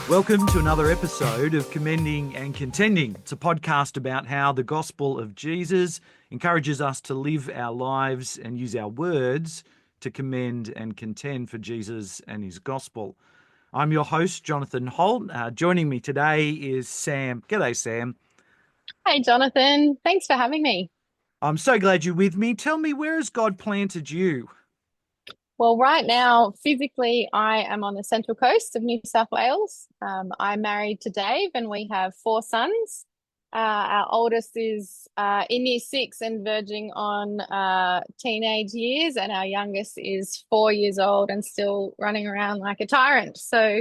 Welcome to another episode of Commending and Contending. It's a podcast about how the gospel of Jesus encourages us to live our lives and use our words to commend and contend for Jesus and his gospel. I'm your host, Jonathan Holt. Joining me today is Sam. G'day, Sam. Hey, Jonathan. Thanks for having me. I'm so glad you're with me. Tell me, where has God planted you? Well, right now, physically, I am on the central coast of New South Wales. I'm married to Dave, and we have four sons. Our oldest is in year six and verging on teenage years, and our youngest is 4 years old and still running around like a tyrant. So,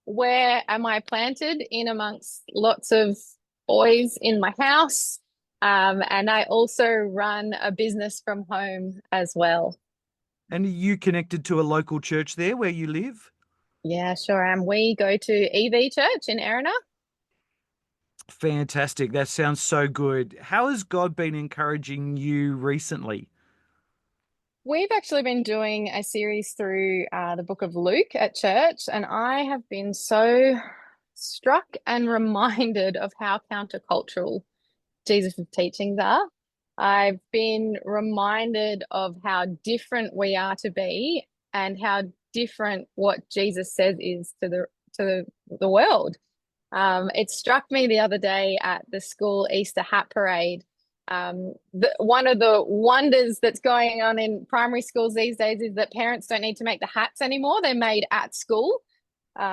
where am I planted? In amongst lots of boys in my house. And I also run a business from home as well. And are you connected to a local church there where you live? Yeah, sure am. We go to EV Church in Erina. Fantastic. That sounds so good. How has God been encouraging you recently? We've actually been doing a series through the book of Luke at church, and I have been so struck and reminded of how countercultural Jesus' teachings are. I've been reminded of how different we are to be and how different what Jesus says is to the world. It struck me the other day at the school Easter hat parade. One of the wonders that's going on in primary schools these days is that parents don't need to make the hats anymore. They're made at school.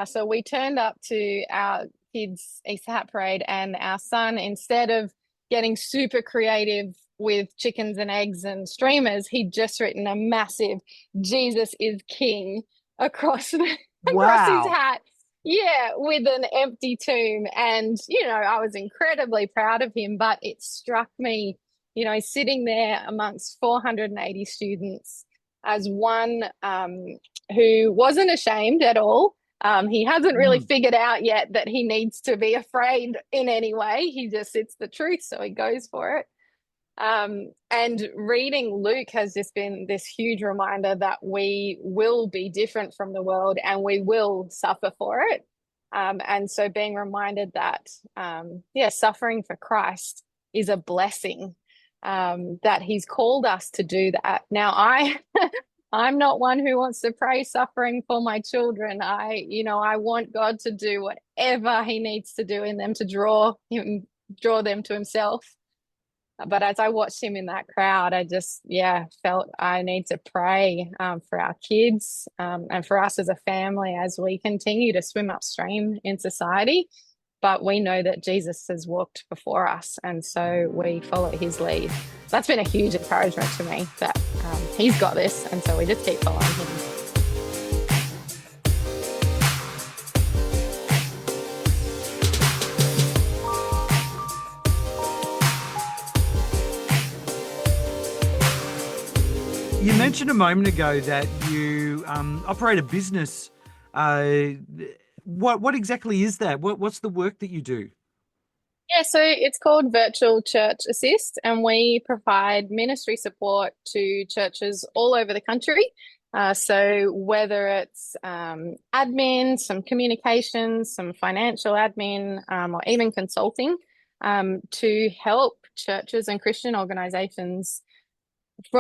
So we turned up to our kids' Easter hat parade, and our son, instead of getting super creative with chickens and eggs and streamers, he'd just written a massive "Jesus is King" across across his Wow. hat. Yeah, with an empty tomb. And, I was incredibly proud of him, but it struck me, sitting there amongst 480 students as one who wasn't ashamed at all. He hasn't really Mm. figured out yet that he needs to be afraid in any way. He just sits the truth, so he goes for it. And reading Luke has just been this huge reminder that we will be different from the world and we will suffer for it. And so being reminded that, suffering for Christ is a blessing, that he's called us to do that. Now, I'm not one who wants to pray suffering for my children. I want God to do whatever he needs to do in them to draw them to himself. But as I watched him in that crowd, I just, felt I need to pray for our kids and for us as a family as we continue to swim upstream in society. But we know that Jesus has walked before us, and so we follow his lead. That's been a huge encouragement to me that he's got this, and so we just keep following him. You mentioned a moment ago that you operate a business. Uh, what exactly is that? What's the work that you do? Yeah, so it's called Virtual Church Assist, and we provide ministry support to churches all over the country. So whether it's admin, some communications, some financial admin, or even consulting, to help churches and Christian organizations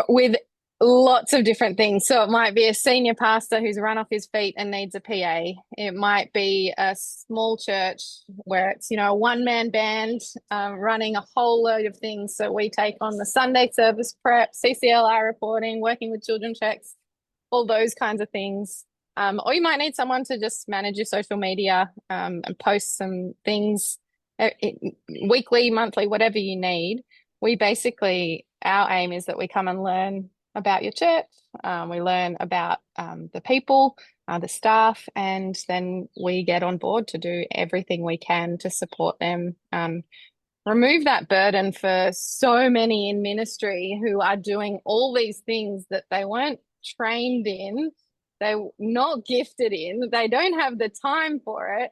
with lots of different things. So it might be a senior pastor who's run off his feet and needs a PA. It might be a small church where it's, a one-man band running a whole load of things. So we take on the Sunday service prep, CCLI reporting, working with children checks, all those kinds of things. Or you might need someone to just manage your social media and post some things weekly, monthly, whatever you need. Our aim is that we come and learn about your church. We learn about the people, the staff, and then we get on board to do everything we can to support them. Remove that burden for so many in ministry who are doing all these things that they weren't trained in, they're not gifted in, they don't have the time for it.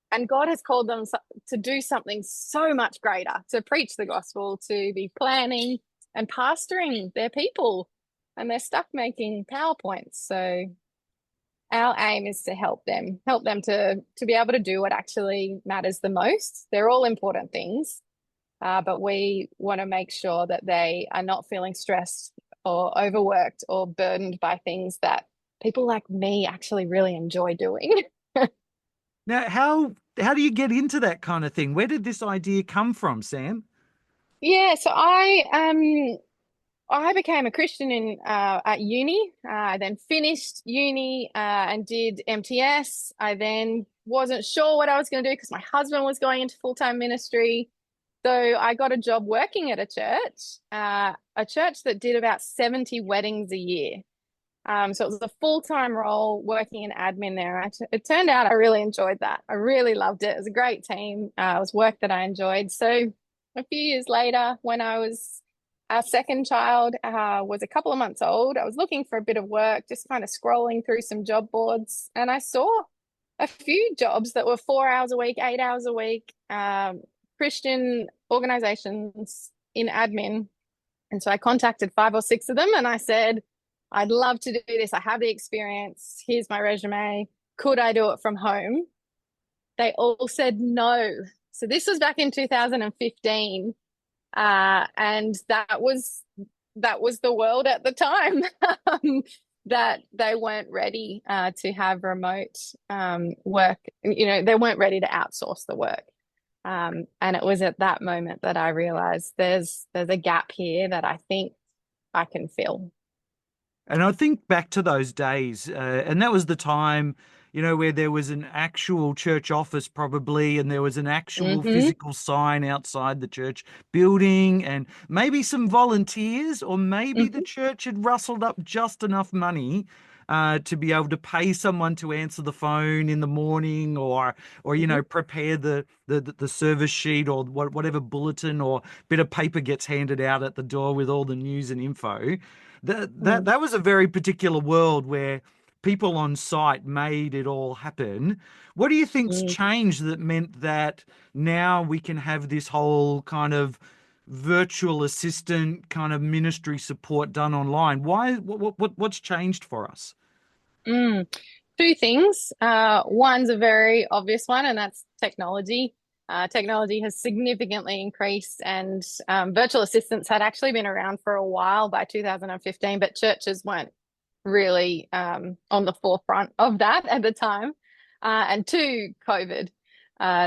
And God has called them to do something so much greater, to preach the gospel, to be planning and pastoring their people, and they're stuck making PowerPoints. So our aim is to help them to be able to do what actually matters the most. They're all important things, but we want to make sure that they are not feeling stressed or overworked or burdened by things that people like me actually really enjoy doing. Now, how do you get into that kind of thing? Where did this idea come from, Sam? Yeah, so I became a Christian in at uni. I then finished uni and did MTS. I then wasn't sure what I was going to do because my husband was going into full-time ministry. So I got a job working at a church that did about 70 weddings a year. So it was a full-time role working in admin there. It turned out I really enjoyed that. I really loved it. It was a great team. It was work that I enjoyed. So a few years later, when I was our second child was a couple of months old, I was looking for a bit of work, just kind of scrolling through some job boards, and I saw a few jobs that were 4 hours a week, 8 hours a week, Christian organizations in admin. And so I contacted five or six of them and I said, I'd love to do this. I have the experience. Here's my resume. Could I do it from home? They all said no. So this was back in 2015. And that was the world at the time. That they weren't ready to have remote work. You know, they weren't ready to outsource the work. And it was at that moment that I realized there's a gap here that I think I can fill. And I think back to those days, and that was the time, where there was an actual church office probably, and there was an actual Hmm. physical sign outside the church building, and maybe some volunteers, or maybe the Hmm. church had rustled up just enough money. To be able to pay someone to answer the phone in the morning, or Hmm. prepare the service sheet, or whatever bulletin or bit of paper gets handed out at the door with all the news and info. That was a very particular world where people on site made it all happen. What do you think's Mm. changed that meant that now we can have this whole kind of virtual assistant kind of ministry support done online? What's changed for us? Mm. Two things. One's a very obvious one, and that's technology. Technology has significantly increased, and virtual assistants had actually been around for a while by 2015, but churches weren't really on the forefront of that at the time. And two, COVID.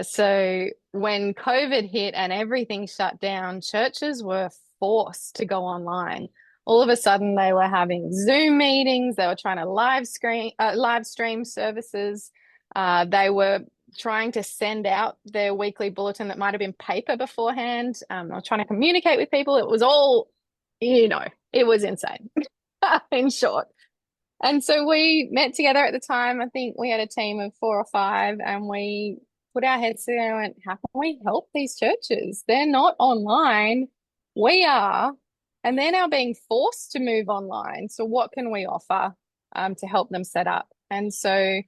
So when COVID hit and everything shut down, churches were forced to go online. All of a sudden, they were having Zoom meetings. They were trying to live stream services. They were trying to send out their weekly bulletin that might have been paper beforehand. They were trying to communicate with people. It was all, it was insane, in short. And so we met together at the time. I think we had a team of four or five, and we put our heads together and went, how can we help these churches? They're not online. We are. And they're now being forced to move online. So what can we offer to help them set up? And so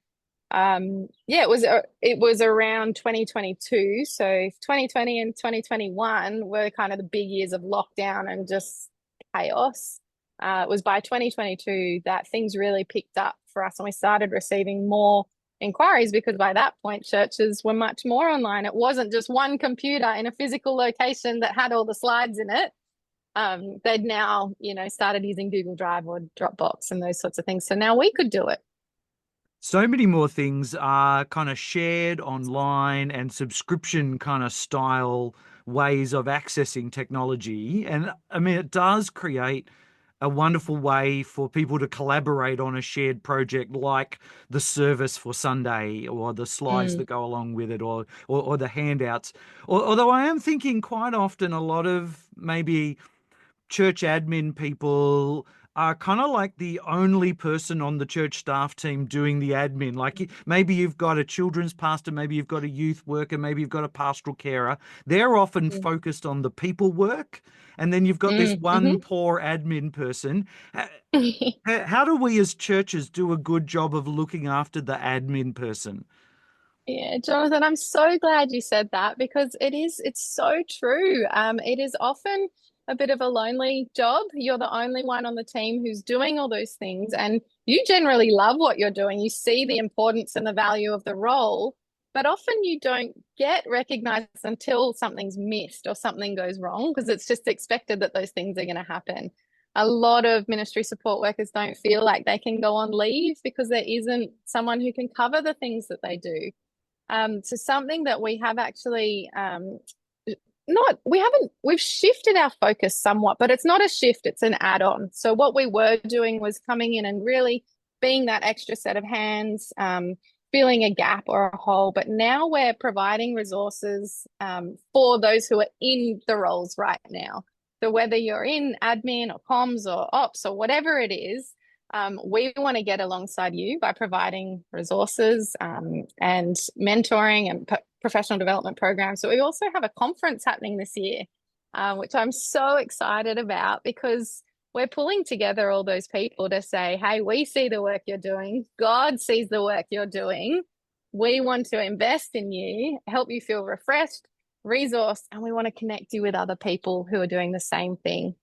yeah, it was around 2022. So 2020 and 2021 were kind of the big years of lockdown and just chaos. It was by 2022 that things really picked up for us, and we started receiving more inquiries because by that point churches were much more online. It wasn't just one computer in a physical location that had all the slides in it. They'd now, started using Google Drive or Dropbox and those sorts of things. So now we could do it. So many more things are kind of shared online and subscription kind of style ways of accessing technology. And I mean, it does create a wonderful way for people to collaborate on a shared project like the service for Sunday, or the slides Mm, that go along with it, or the handouts. Although I am thinking quite often a lot of maybe church admin people are kind of like the only person on the church staff team doing the admin. Like maybe you've got a children's pastor, maybe you've got a youth worker, maybe you've got a pastoral carer. They're often mm, focused on the people work. And then you've got this mm, one poor admin person. mhm. How do we as churches do a good job of looking after the admin person? Yeah, Jonathan, I'm so glad you said that because it's so true. It is often. a bit of a lonely job. You're the only one on the team who's doing all those things, and you generally love what you're doing. You see the importance and the value of the role, but often you don't get recognized until something's missed or something goes wrong because it's just expected that those things are going to happen. A lot of ministry support workers don't feel like they can go on leave because there isn't someone who can cover the things that they do. So something that we have actually not we haven't we've shifted our focus somewhat, but it's not a shift, it's an add-on. So what we were doing was coming in and really being that extra set of hands, filling a gap or a hole. But now we're providing resources for those who are in the roles right now. So whether you're in admin or comms or ops or whatever it is, we want to get alongside you by providing resources and mentoring and professional development programs. So we also have a conference happening this year, which I'm so excited about because we're pulling together all those people to say, hey, we see the work you're doing. God sees the work you're doing. We want to invest in you, help you feel refreshed, resourced, and we want to connect you with other people who are doing the same thing.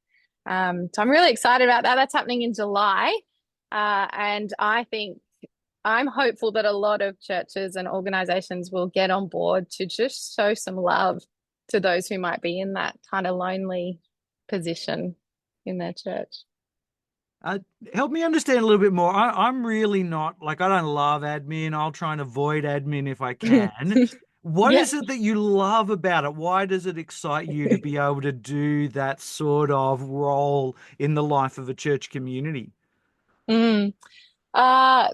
So I'm really excited about that. That's happening in July. And I think I'm hopeful that a lot of churches and organizations will get on board to just show some love to those who might be in that kind of lonely position in their church. Help me understand a little bit more. I'm really not like, I don't love admin. I'll try and avoid admin if I can. What Yeah. is it that you love about it? Why does it excite you to be able to do that sort of role in the life of a church community? Mm. Uh,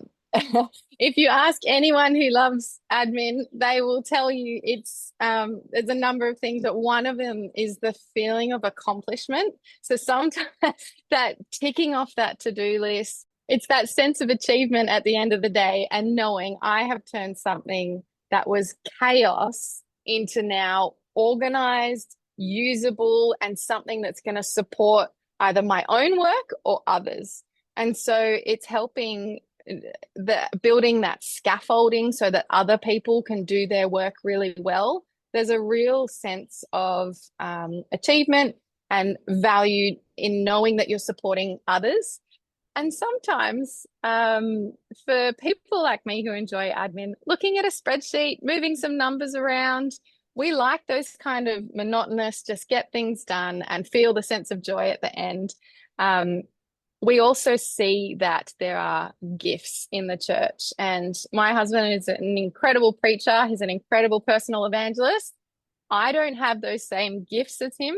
if you ask anyone who loves admin, they will tell you there's a number of things, but one of them is the feeling of accomplishment. So sometimes that ticking off that to-do list, it's that sense of achievement at the end of the day and knowing I have turned something that was chaos into now organized, usable, and something that's going to support either my own work or others. And so it's helping building that scaffolding so that other people can do their work really well. There's a real sense of achievement and value in knowing that you're supporting others. And sometimes for people like me who enjoy admin, looking at a spreadsheet, moving some numbers around, we like those kind of monotonous, just get things done and feel the sense of joy at the end. We also see that there are gifts in the church. And my husband is an incredible preacher. He's an incredible personal evangelist. I don't have those same gifts as him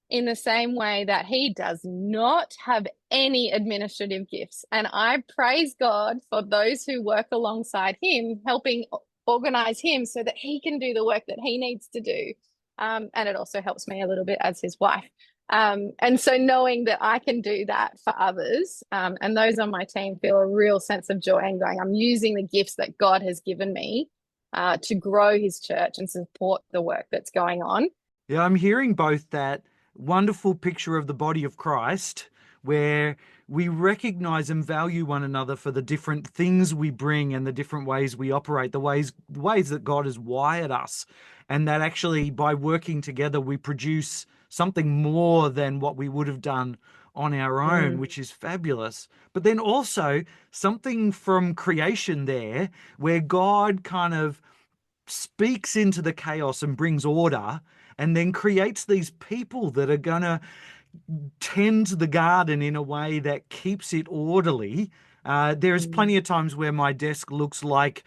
in the same way that he does not have any administrative gifts. And I praise God for those who work alongside him, helping organize him so that he can do the work that he needs to do. And it also helps me a little bit as his wife. And so knowing that I can do that for others, and those on my team feel a real sense of joy and going, I'm using the gifts that God has given me to grow his church and support the work that's going on. Yeah, I'm hearing both that wonderful picture of the body of Christ where we recognize and value one another for the different things we bring and the different ways we operate, the ways that God has wired us, and that actually by working together we produce something more than what we would have done on our own, Mm, which is fabulous. But then also something from creation there where God kind of speaks into the chaos and brings order and then creates these people that are going to tend the garden in a way that keeps it orderly. There's mm, plenty of times where my desk looks like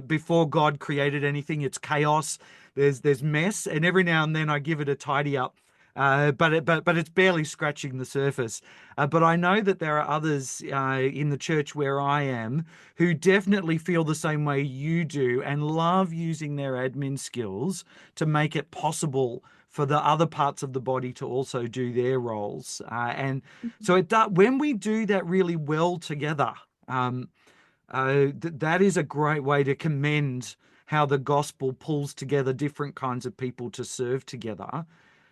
before God created anything, it's chaos. There's mess, and every now and then I give it a tidy up. But it's barely scratching the surface. But I know that there are others in the church where I am who definitely feel the same way you do and love using their admin skills to make it possible for the other parts of the body to also do their roles. And so when we do that really well together, that is a great way to commend how the gospel pulls together different kinds of people to serve together.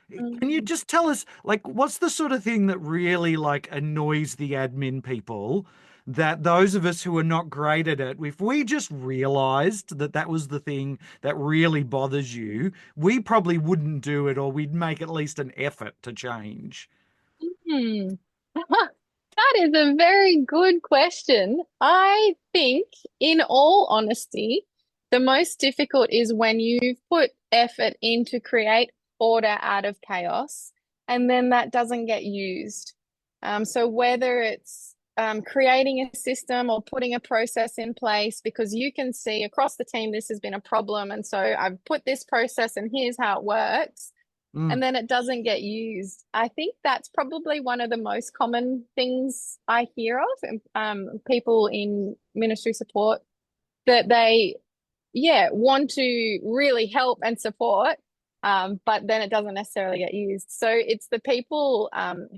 Can you Mm. just tell us, like, what's the sort of thing that really like annoys the admin people that those of us who are not great at it, if we just realized that that was the thing that really bothers you, we probably wouldn't do it or we'd make at least an effort to change. Hmm. That is a very good question. I think, in all honesty, the most difficult is when you've put effort in to create order out of chaos, and then that doesn't get used. So whether it's creating a system or putting a process in place, because you can see across the team this has been a problem, and so I've put this process and here's how it works, Mm, and then it doesn't get used. I think that's probably one of the most common things I hear of people in ministry support, that they, yeah, want to really help and support, but then it doesn't necessarily get used. So it's the people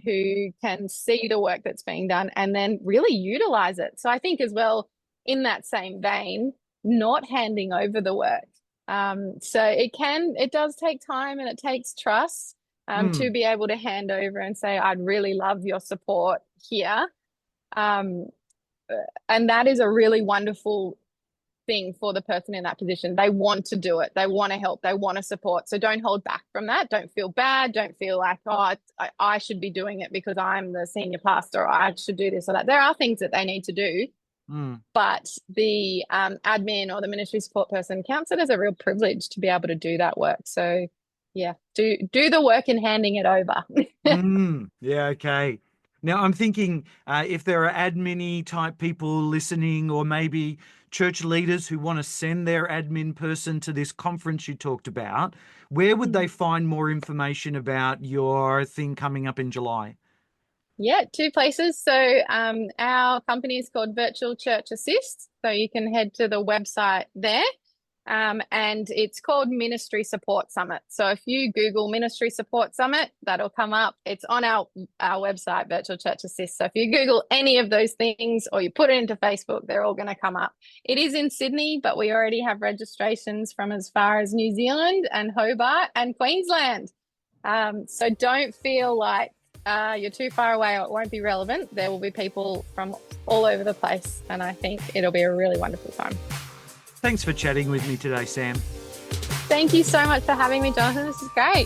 who can see the work that's being done and then really utilize it. So I think as well, in that same vein, not handing over the work. So it does take time and it takes trust to mm, be able to hand over and say, I'd really love your support here. Um, and that is a really wonderful thing for the person in that position. They want to do it. They want to help. They want to support. So don't hold back from that. Don't feel bad. Don't feel like, oh, I should be doing it because I'm the senior pastor, or I should do this or that. There are things that they need to do, mm. but the admin or the ministry support person counts it as a real privilege to be able to do that work. So yeah, do the work in handing it over. Yeah, okay. Now I'm thinking if there are admin type people listening, or maybe church leaders who want to send their admin person to this conference you talked about, where would they find more information about your thing coming up in July? Yeah, two places. So our company is called Virtual Church Assist. So you can head to the website there. And it's called Ministry Support Summit. So if you Google Ministry Support Summit, that'll come up. It's on our website, Virtual Church Assist. So if you Google any of those things or you put it into Facebook, they're all going to come up. It is in Sydney, but we already have registrations from as far as New Zealand and Hobart and Queensland. So don't feel like you're too far away or it won't be relevant. There will be people from all over the place, and I think it'll be a really wonderful time. Thanks for chatting with me today, Sam. Thank you so much for having me, Jonathan. This is great.